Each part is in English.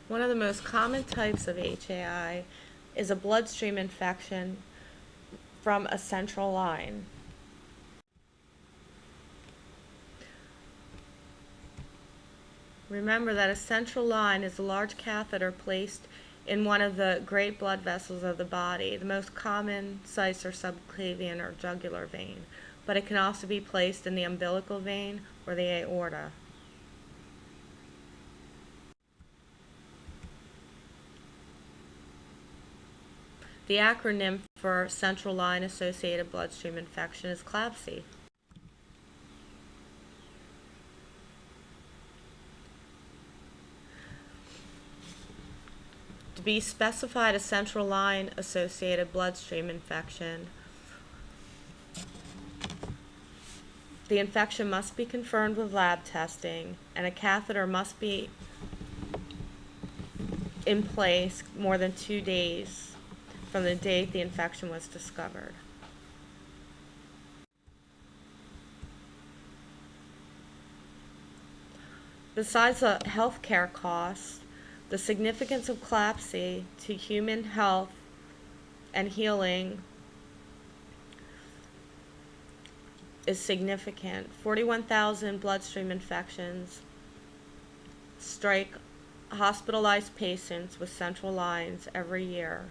One of the most common types of HAI is a bloodstream infection from a central line. Remember that a central line is a large catheter placed in one of the great blood vessels of the body. The most common sites are subclavian or jugular vein, but it can also be placed in the umbilical vein or the aorta. The acronym for central line associated bloodstream infection is CLABSI. To be specified a central line associated bloodstream infection, the infection must be confirmed with lab testing, and a catheter must be in place more than 2 days from the date the infection was discovered. Besides the healthcare costs, the significance of CLABSI to human health and healing is significant. 41,000 bloodstream infections strike hospitalized patients with central lines every year.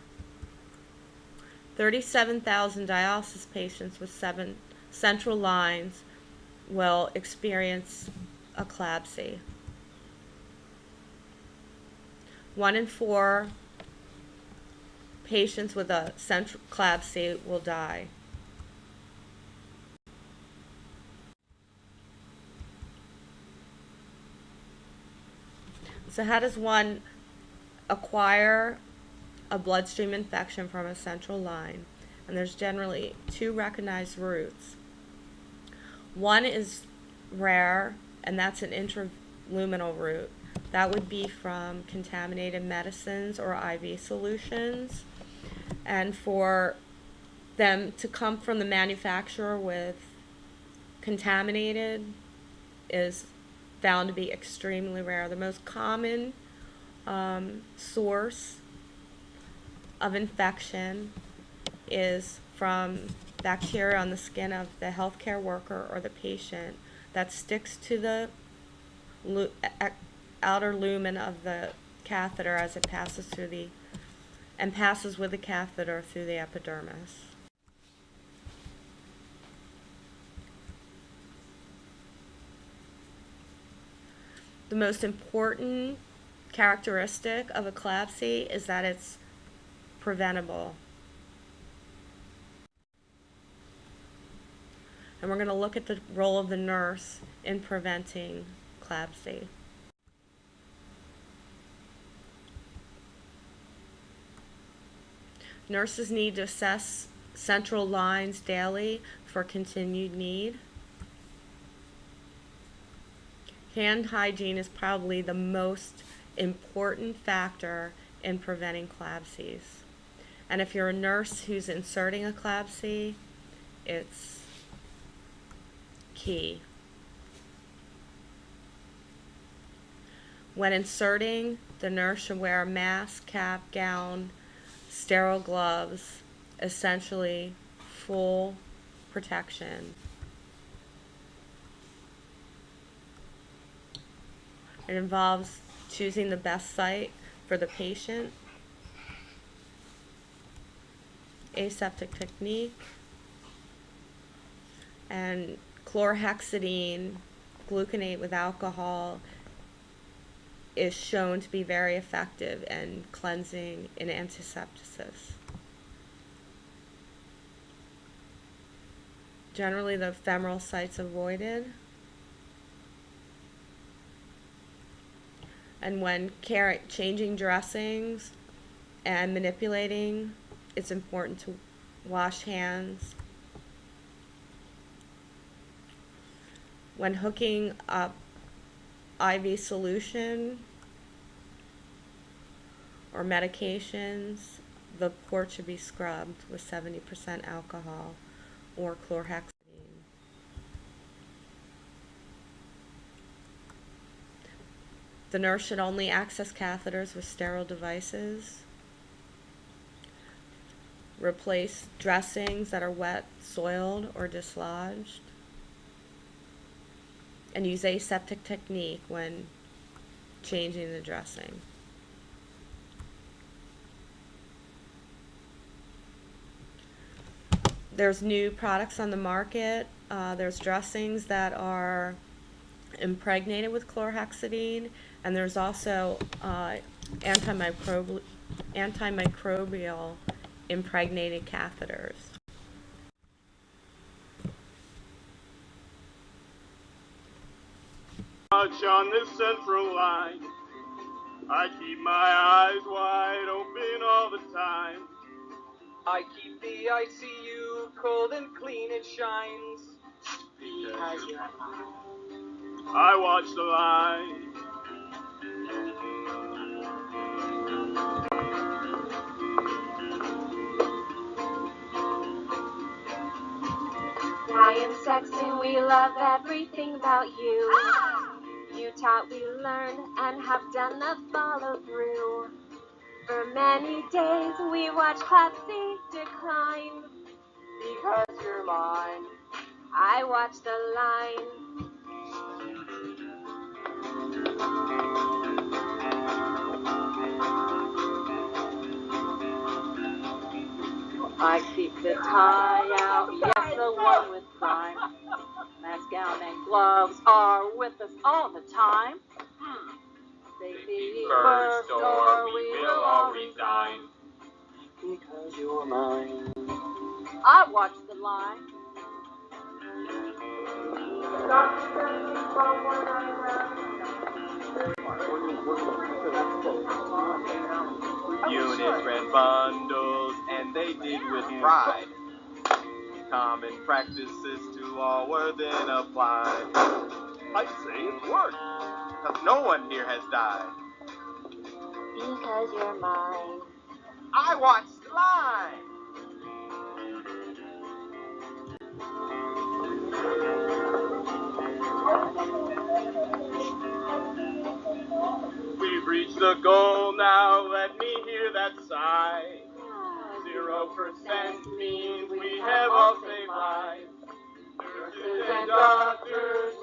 37,000 dialysis patients with 7 central lines will experience a CLABSI. 1 in 4 patients with a central CLABSI will die. So how does one acquire a bloodstream infection from a central line? And there's generally 2 recognized routes. One is rare, and that's an intraluminal route. That would be from contaminated medicines or IV solutions. And for them to come from the manufacturer with contaminated is found to be extremely rare. The most common source of infection is from bacteria on the skin of the healthcare worker or the patient that sticks to the outer lumen of the catheter as it passes through passes with the catheter through the epidermis. The most important characteristic of a CLABSI is that it's preventable. And we're going to look at the role of the nurse in preventing CLABSI. Nurses need to assess central lines daily for continued need. Hand hygiene is probably the most important factor in preventing CLABSIs. And if you're a nurse who's inserting a CLABSI, it's key. When inserting, the nurse should wear a mask, cap, gown, sterile gloves, essentially full protection. It involves choosing the best site for the patient, aseptic technique, and chlorhexidine gluconate with alcohol is shown to be very effective in cleansing and antisepsis. Generally, the femoral site's avoided. And when changing dressings and manipulating, it's important to wash hands. When hooking up IV solution or medications, the port should be scrubbed with 70% alcohol or chlorhexidine. The nurse should only access catheters with sterile devices. Replace dressings that are wet, soiled, or dislodged. And use aseptic technique when changing the dressing. There's new products on the market. There's dressings that are impregnated with chlorhexidine, and there's also antimicrobial impregnated catheters. On this central line, I keep my eyes wide open all the time. I keep the ICU cold and clean, it shines. Because you're mine. I watch the line. Ryan Sexton, we love everything about you. You taught, we learned, and have done the follow through. For many days we watched CLABSI decline. Because you're mine. I watched the line. I keep the tie out, yes, the one with crime. Mask, gown, and gloves are with us all the time. Safety first, or we will all resign. Because you're mine. I watch the line. Units ran bundles, and they did with pride. Common practices to all were then applied. I'd say it worked, because no one here has died. Because you're mine. I watched the line. We've reached the goal now, let me hear that sigh. 0% means we have all saved lives. Nurses and doctors,